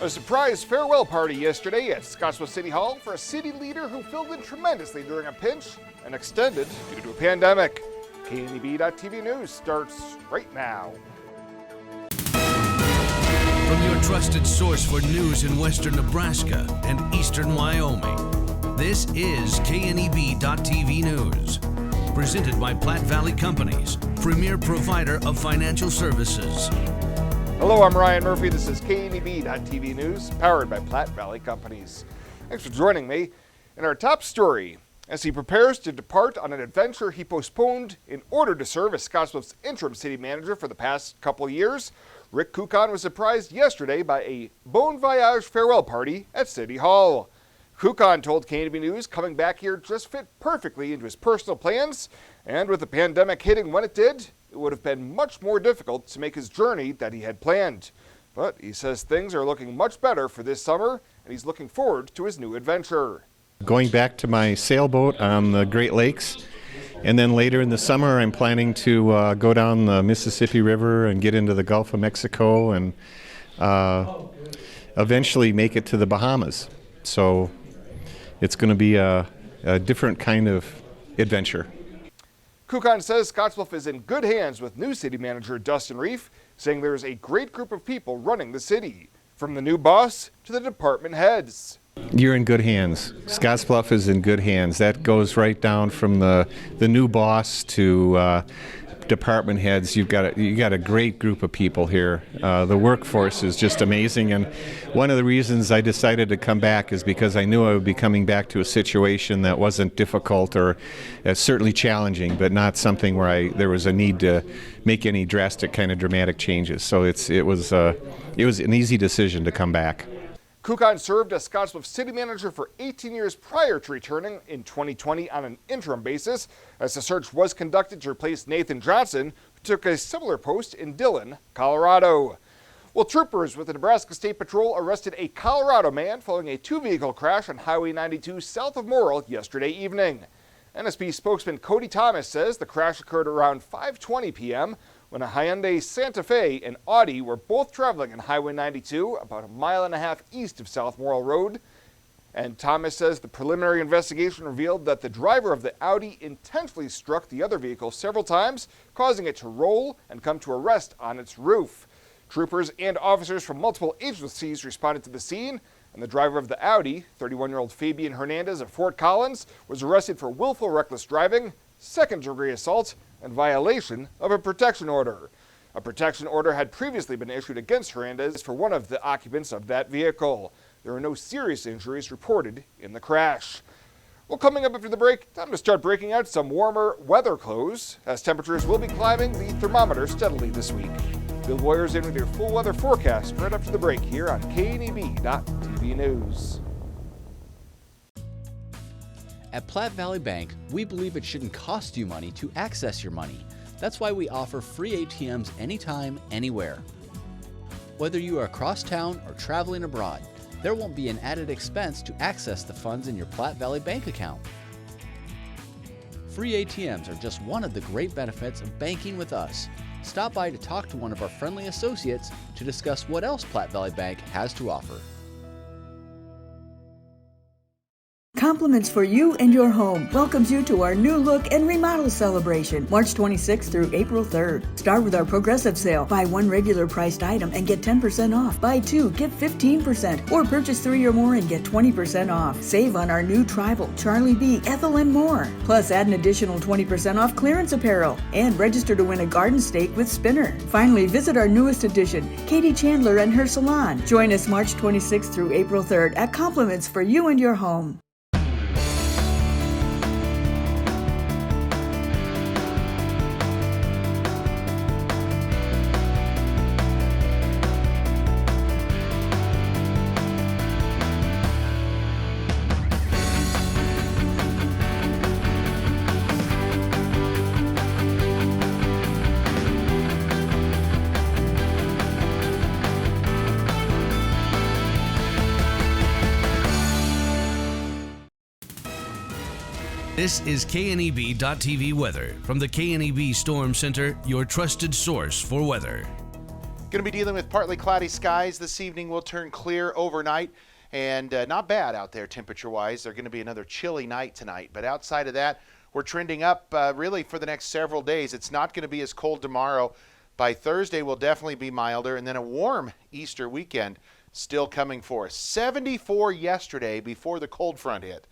A surprise farewell party yesterday at Scottsbluff City Hall for a city leader who filled in tremendously during a pinch and extended due to a pandemic. KNEB.TV News starts right now. From your trusted source for news in western Nebraska and eastern Wyoming, this is KNEB.TV News. Presented by Platte Valley Companies, premier provider of financial services. Hello, I'm Ryan Murphy. This is KNEB.TV News, powered by Platte Valley Companies. Thanks for joining me. In our top story, as he prepares to depart on an adventure he postponed in order to serve as Scottsbluff's interim city manager for the past couple of years, Rick Kuckkahn was surprised yesterday by a Bon Voyage farewell party at City Hall. Kuckkahn told KNEB News coming back here just fit perfectly into his personal plans, and with the pandemic hitting when it did, it would have been much more difficult to make his journey that he had planned. But he says things are looking much better for this summer, and he's looking forward to his new adventure. Going back to my sailboat on the Great Lakes, and then later in the summer I'm planning to go down the Mississippi River and get into the Gulf of Mexico and eventually make it to the Bahamas. So it's going to be a different kind of adventure. Kuckkahn says Scottsbluff is in good hands with new city manager Dustin Reef, saying there's a great group of people running the city, from the new boss to the department heads. You're in good hands. Scottsbluff is in good hands. That goes right down from the new boss to department heads. You got a great group of people here. The workforce is just amazing, and one of the reasons I decided to come back is because I knew I would be coming back to a situation that wasn't difficult or certainly challenging, but not something where there was a need to make any drastic kind of dramatic changes. So it was an easy decision to come back. Kuckkahn served as Scottsbluff city manager for 18 years prior to returning in 2020 on an interim basis, as the search was conducted to replace Nathan Johnson, who took a similar post in Dillon, Colorado. Well, troopers with the Nebraska State Patrol arrested a Colorado man following a two-vehicle crash on Highway 92 south of Morrill yesterday evening. NSP spokesman Cody Thomas says the crash occurred around 5:20 p.m. when a Hyundai Santa Fe and Audi were both traveling on Highway 92 about a mile and a half east of South Morrill Road. And Thomas says the preliminary investigation revealed that the driver of the Audi intentionally struck the other vehicle several times, causing it to roll and come to a rest on its roof. Troopers and officers from multiple agencies responded to the scene, and the driver of the Audi, 31-year-old Fabian Hernandez of Fort Collins, was arrested for willful reckless driving, second-degree assault, and violation of a protection order. A protection order had previously been issued against Hernandez for one of the occupants of that vehicle. There were no serious injuries reported in the crash. Well, coming up after the break, time to start breaking out some warmer weather clothes, as temperatures will be climbing the thermometer steadily this week. Bill Boyer's in with your full weather forecast right after the break here on KNEB.TV News. At Platte Valley Bank, we believe it shouldn't cost you money to access your money. That's why we offer free ATMs anytime, anywhere. Whether you are across town or traveling abroad, there won't be an added expense to access the funds in your Platte Valley Bank account. Free ATMs are just one of the great benefits of banking with us. Stop by to talk to one of our friendly associates to discuss what else Platte Valley Bank has to offer. Compliments for You and Your Home welcomes you to our new look and remodel celebration, March 26th through April 3rd. Start with our progressive sale. Buy one regular priced item and get 10% off. Buy two, get 15%. Or purchase 3 or more and get 20% off. Save on our new Tribal, Charlie B, Ethel, and more. Plus, add an additional 20% off clearance apparel. And register to win a garden stake with Spinner. Finally, visit our newest addition, Katie Chandler and her salon. Join us March 26th through April 3rd at Compliments for You and Your Home. This is KNEB.TV weather from the KNEB Storm Center, your trusted source for weather. Going to be dealing with partly cloudy skies this evening. Will turn clear overnight, and not bad out there temperature-wise. They're going to be another chilly night tonight, but outside of that, we're trending up really for the next several days. It's not going to be as cold tomorrow. By Thursday, will definitely be milder, and then a warm Easter weekend still coming for us. 74 yesterday before the cold front hit.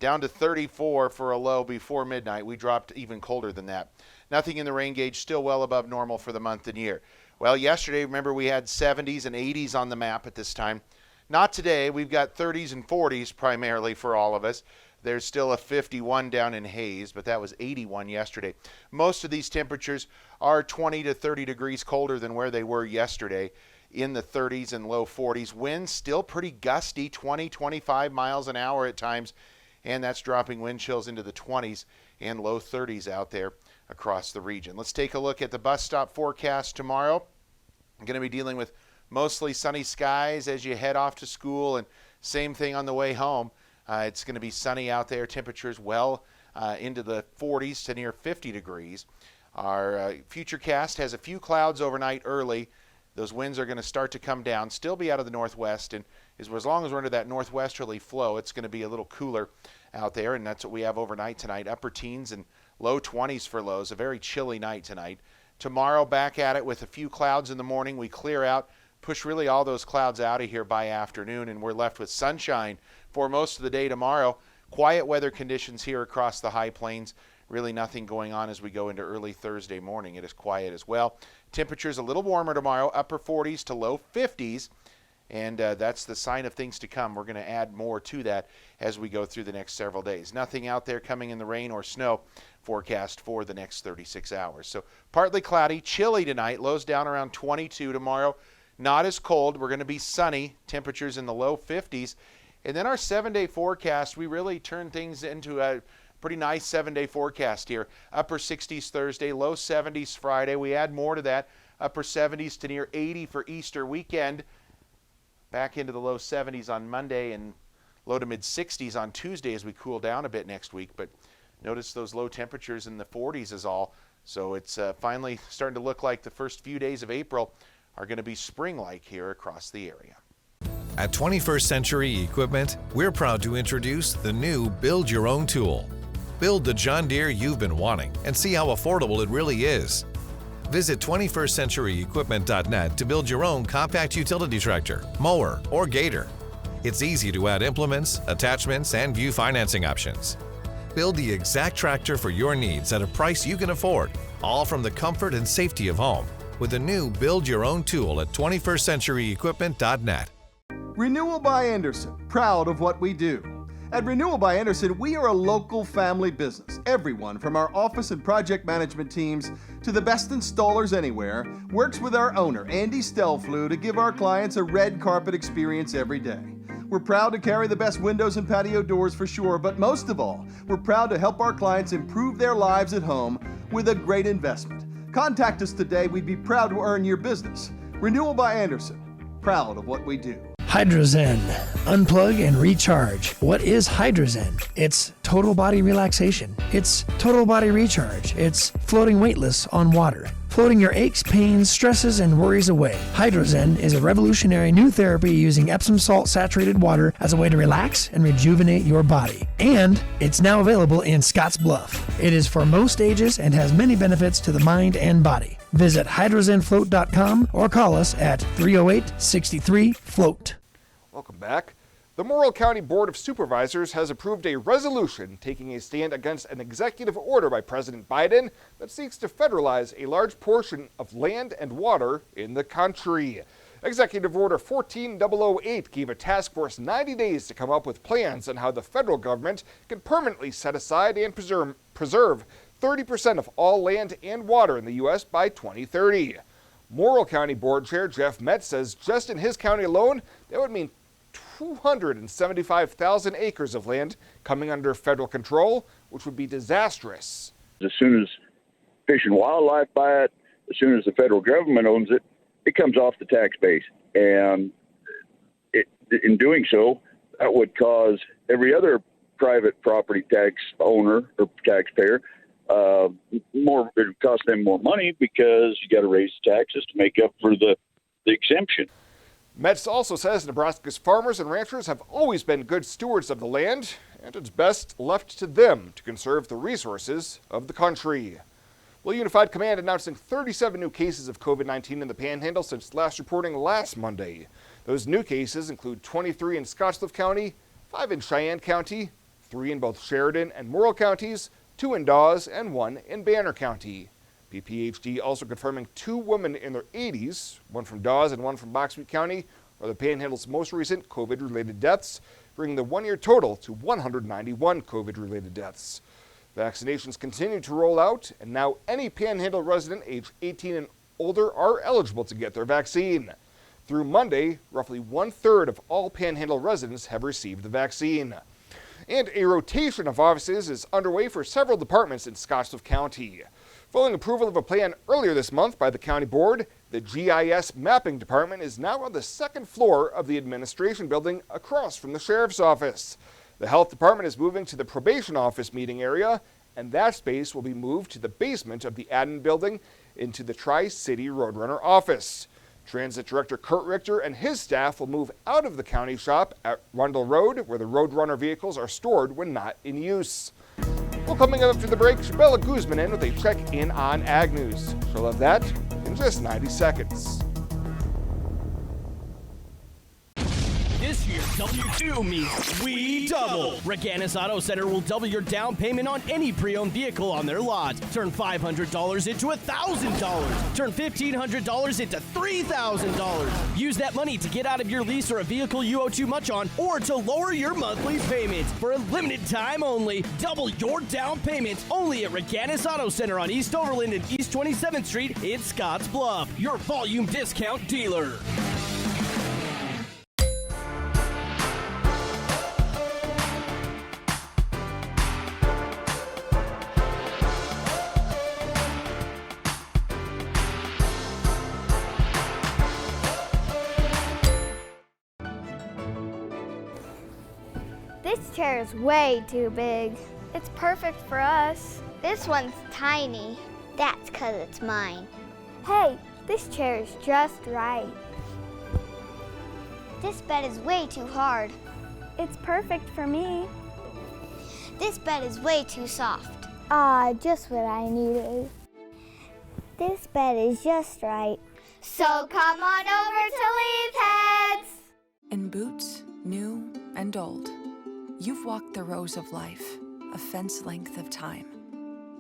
Down to 34 for a low before midnight. We dropped even colder than that. Nothing in the rain gauge, still well above normal for the month and year. Well, yesterday, remember, we had 70s and 80s on the map at this time. Not today. We've got 30s and 40s primarily for all of us. There's still a 51 down in Hayes, but that was 81 yesterday. Most of these temperatures are 20 to 30 degrees colder than where they were yesterday, in the 30s and low 40s. Winds still pretty gusty, 20, 25 miles an hour at times, and that's dropping wind chills into the 20s and low 30s out there across the region. Let's take a look at the bus stop forecast tomorrow. I'm going to be dealing with mostly sunny skies as you head off to school, and same thing on the way home. It's going to be sunny out there. Temperatures well into the 40s to near 50 degrees. Our futurecast has a few clouds overnight early. Those winds are going to start to come down, still be out of the northwest, and as long as we're under that northwesterly flow, it's going to be a little cooler out there, and that's what we have overnight tonight. Upper teens and low 20s for lows. A very chilly night tonight. Tomorrow, back at it with a few clouds in the morning. We clear out, push really all those clouds out of here by afternoon, and we're left with sunshine for most of the day tomorrow. Quiet weather conditions here across the high plains. Really nothing going on as we go into early Thursday morning. It is quiet as well. Temperatures a little warmer tomorrow, upper 40s to low 50s, and that's the sign of things to come. We're going to add more to that as we go through the next several days. Nothing out there coming in the rain or snow forecast for the next 36 hours. So partly cloudy, chilly tonight, lows down around 22 tomorrow. Not as cold. We're going to be sunny, temperatures in the low 50s. And then our 7-day forecast, we really turn things into a pretty nice 7-day forecast here. Upper 60s Thursday, low 70s Friday. We add more to that. Upper 70s to near 80 for Easter weekend. Back into the low 70s on Monday and low to mid 60s on Tuesday as we cool down a bit next week. But notice those low temperatures in the 40s is all. So it's finally starting to look like the first few days of April are going to be spring-like here across the area. At 21st Century Equipment, we're proud to introduce the new Build Your Own tool. Build the John Deere you've been wanting and see how affordable it really is. Visit 21stcenturyequipment.net to build your own compact utility tractor, mower, or gator. It's easy to add implements, attachments, and view financing options. Build the exact tractor for your needs at a price you can afford, all from the comfort and safety of home, with the new Build Your Own tool at 21stcenturyequipment.net. Renewal by Anderson, proud of what we do. At Renewal by Anderson, we are a local family business. Everyone from our office and project management teams to the best installers anywhere works with our owner, Andy Stelflew, to give our clients a red carpet experience every day. We're proud to carry the best windows and patio doors for sure, but most of all, we're proud to help our clients improve their lives at home with a great investment. Contact us today. We'd be proud to earn your business. Renewal by Anderson, proud of what we do. Hydrozen. Unplug and recharge. What is Hydrozen? It's total body relaxation. It's total body recharge. It's floating weightless on water. Floating your aches, pains, stresses, and worries away. Hydrozen is a revolutionary new therapy using Epsom salt saturated water as a way to relax and rejuvenate your body. And it's now available in Scottsbluff. It is for most ages and has many benefits to the mind and body. Visit hydrozenfloat.com or call us at 308-63-FLOAT. Welcome back. The Morrill County Board of Supervisors has approved a resolution taking a stand against an executive order by President Biden that seeks to federalize a large portion of land and water in the country. Executive Order 14008 gave a task force 90 days to come up with plans on how the federal government can permanently set aside and preserve 30% of all land and water in the U.S. by 2030. Morrill County Board Chair Jeff Metz says just in his county alone, that would mean 275,000 acres of land coming under federal control, which would be disastrous. As soon as Fish and Wildlife buy it, as soon as the federal government owns it, it comes off the tax base. And in doing so, that would cause every other private property tax owner or taxpayer it would cost them more money because you got to raise the taxes to make up for the the exemption. Metz also says Nebraska's farmers and ranchers have always been good stewards of the land, and it's best left to them to conserve the resources of the country. Well, Unified Command announcing 37 new cases of COVID-19 in the Panhandle since last reporting last Monday. Those new cases include 23 in Scottsbluff County, 5 in Cheyenne County, 3 in both Sheridan and Morrill counties, 2 in Dawes, and 1 in Banner County. PPHD also confirming 2 women in their 80s, one from Dawes and one from Boxbury County, are the Panhandle's most recent COVID-related deaths, bringing the one-year total to 191 COVID-related deaths. Vaccinations continue to roll out, and now any Panhandle resident aged 18 and older are eligible to get their vaccine. Through Monday, roughly 1/3 of all Panhandle residents have received the vaccine. And a rotation of offices is underway for several departments in Scottsbluff County. Following approval of a plan earlier this month by the county board, the GIS mapping department is now on the second floor of the administration building across from the sheriff's office. The health department is moving to the probation office meeting area, and that space will be moved to the basement of the admin building into the Tri-City Roadrunner office. Transit Director Kurt Richter and his staff will move out of the county shop at Rundle Road, where the Roadrunner vehicles are stored when not in use. Well, coming up after the break, Shabella Guzman in with a check-in on Ag News. She'll have that in just 90 seconds. This year, W2 means we double. Reganis Auto Center will double your down payment on any pre-owned vehicle on their lot. Turn $500 into $1,000. Turn $1,500 into $3,000. Use that money to get out of your lease or a vehicle you owe too much on, or to lower your monthly payments. For a limited time only, double your down payment only at Reganis Auto Center on East Overland and East 27th Street in Scottsbluff, your volume discount dealer. This chair is way too big. It's perfect for us. This one's tiny. That's 'cause it's mine. Hey, this chair is just right. This bed is way too hard. It's perfect for me. This bed is way too soft. Just what I needed. This bed is just right. So come on over to Leaf Heads. In boots, new and old, you've walked the rows of life, a fence length of time.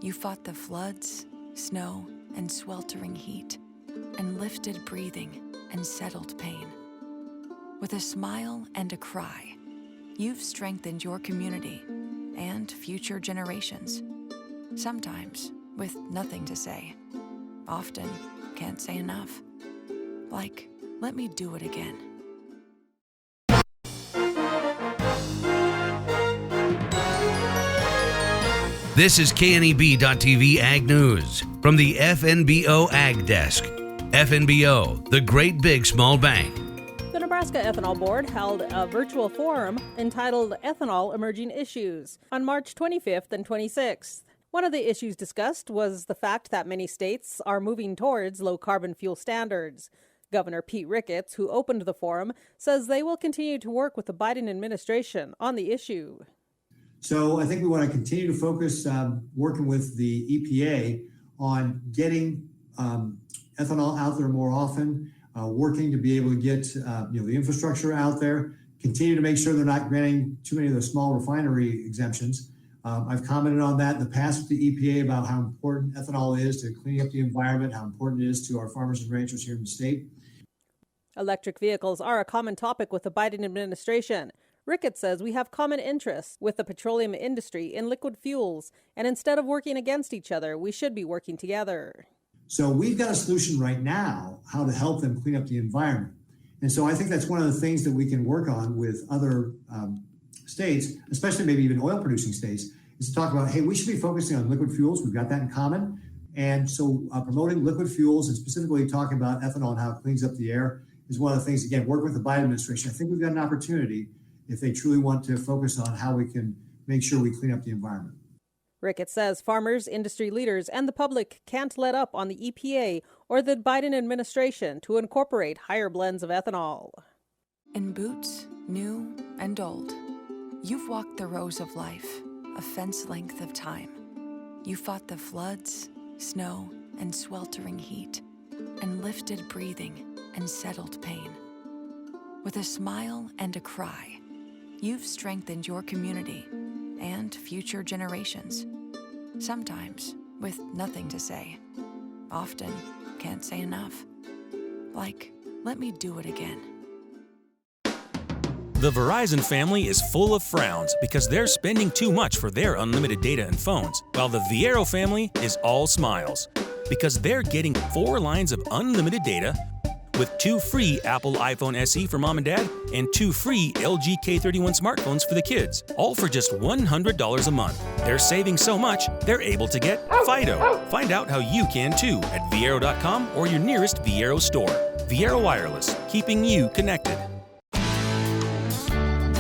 You fought the floods, snow, and sweltering heat, and lifted breathing and settled pain. With a smile and a cry, you've strengthened your community and future generations. Sometimes with nothing to say. Often can't say enough. Like, let me do it again. This is KNEB.TV Ag News from the FNBO Ag Desk. FNBO, the great big small bank. The Nebraska Ethanol Board held a virtual forum entitled Ethanol Emerging Issues on March 25th and 26th. One of the issues discussed was the fact that many states are moving towards low-carbon fuel standards. Governor Pete Ricketts, who opened the forum, says they will continue to work with the Biden administration on the issue. So I think we want to continue to focus working with the EPA on getting ethanol out there more often, working to be able to get the infrastructure out there, continue to make sure they're not granting too many of the small refinery exemptions. I've commented on that in the past with the EPA about how important ethanol is to cleaning up the environment, how important it is to our farmers and ranchers here in the state. Electric vehicles are a common topic with the Biden administration. Ricketts says we have common interests with the petroleum industry in liquid fuels, and instead of working against each other, we should be working together. So we've got a solution right now how to help them clean up the environment. And so I think that's one of the things that we can work on with other states, especially maybe even oil producing states, is to talk about, hey, we should be focusing on liquid fuels. We've got that in common. And so promoting liquid fuels and specifically talking about ethanol and how it cleans up the air is one of the things, again, working with the Biden administration. I think we've got an opportunity if they truly want to focus on how we can make sure we clean up the environment. Ricketts says farmers, industry leaders, and the public can't let up on the EPA or the Biden administration to incorporate higher blends of ethanol. In boots, new and old, you've walked the rows of life, a fence length of time. You fought the floods, snow, and sweltering heat, and lifted breathing and settled pain. With a smile and a cry, you've strengthened your community and future generations. Sometimes with nothing to say. Often can't say enough. Like, let me do it again. The Verizon family is full of frowns because they're spending too much for their unlimited data and phones, while the Viero family is all smiles because they're getting 4 lines of unlimited data with 2 free Apple iPhone SE for mom and dad and 2 free LG K31 smartphones for the kids, all for just $100 a month. They're saving so much, they're able to get Fido. Find out how you can too at Viero.com or your nearest Viero store. Viero Wireless, keeping you connected.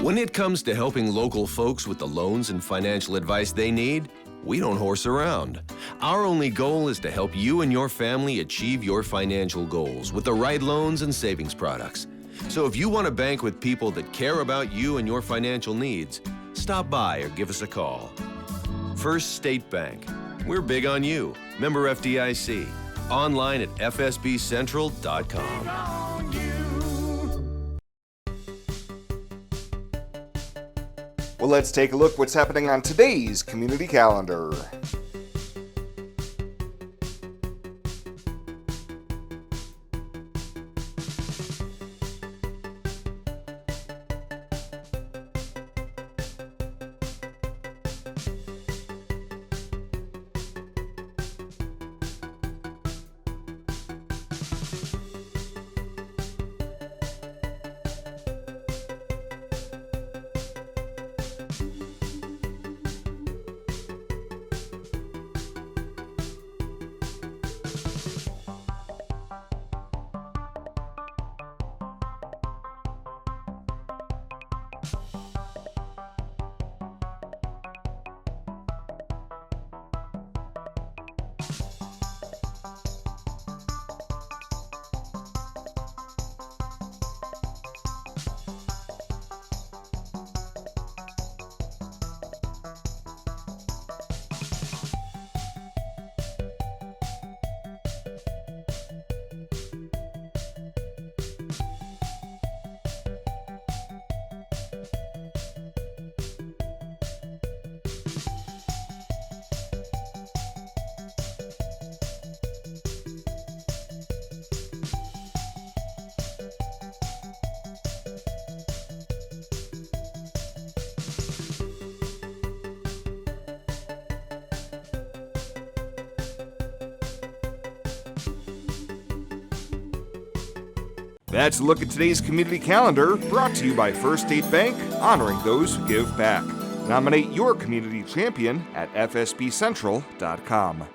When it comes to helping local folks with the loans and financial advice they need, we don't horse around. Our only goal is to help you and your family achieve your financial goals with the right loans and savings products. So if you want to bank with people that care about you and your financial needs, stop by or give us a call. First State Bank. We're big on you. Member FDIC. Online at fsbcentral.com. Well, let's take a look what's happening on today's community calendar. That's a look at today's community calendar, brought to you by First State Bank, honoring those who give back. Nominate your community champion at fsbcentral.com.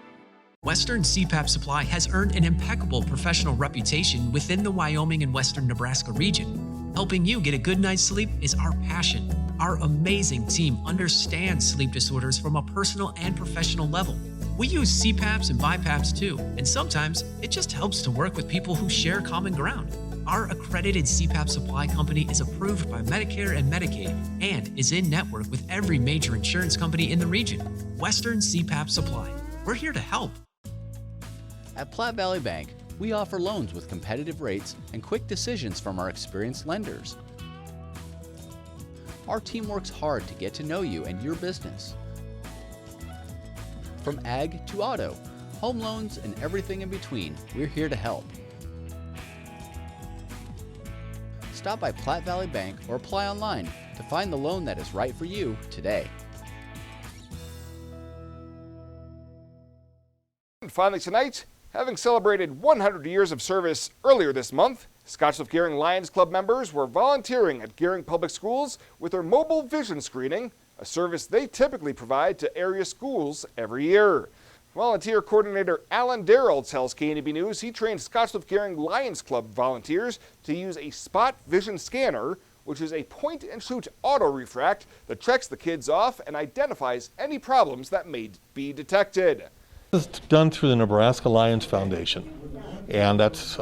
Western CPAP Supply has earned an impeccable professional reputation within the Wyoming and Western Nebraska region. Helping you get a good night's sleep is our passion. Our amazing team understands sleep disorders from a personal and professional level. We use CPAPs and BiPAPs too, and sometimes it just helps to work with people who share common ground. Our accredited CPAP supply company is approved by Medicare and Medicaid and is in network with every major insurance company in the region. Western CPAP Supply. We're here to help. At Platte Valley Bank, we offer loans with competitive rates and quick decisions from our experienced lenders. Our team works hard to get to know you and your business. From ag to auto, home loans, and everything in between, we're here to help. Stop by Platte Valley Bank or apply online to find the loan that is right for you today. And finally tonight, having celebrated 100 years of service earlier this month, Scottsbluff Gering Lions Club members were volunteering at Gering Public Schools with their mobile vision screening, a service they typically provide to area schools every year. Volunteer coordinator Alan Darrell tells KNEB News he trained Scottsbluff Gering Lions Club volunteers to use a spot vision scanner which is a point-and-shoot auto-refract that checks the kids off and identifies any problems that may be detected. This is done through the Nebraska Lions Foundation, and that's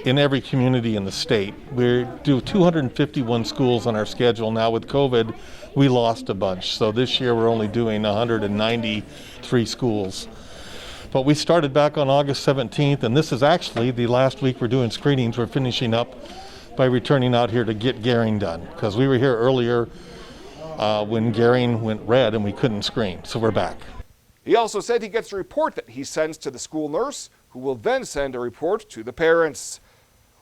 in every community in the state. We do 251 schools on our schedule. Now with COVID, we lost a bunch. So this year we're only doing 193 schools. But we started back on August 17th, and this is actually the last week we're doing screenings. We're finishing up by returning out here to get Gering done, because we were here earlier when Gering went red and we couldn't screen. So we're back. He also said he gets a report that he sends to the school nurse, who will then send a report to the parents.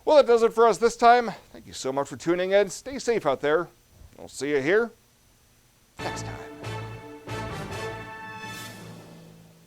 Well, that does it for us this time. Thank you so much for tuning in. Stay safe out there. We'll see you here next time.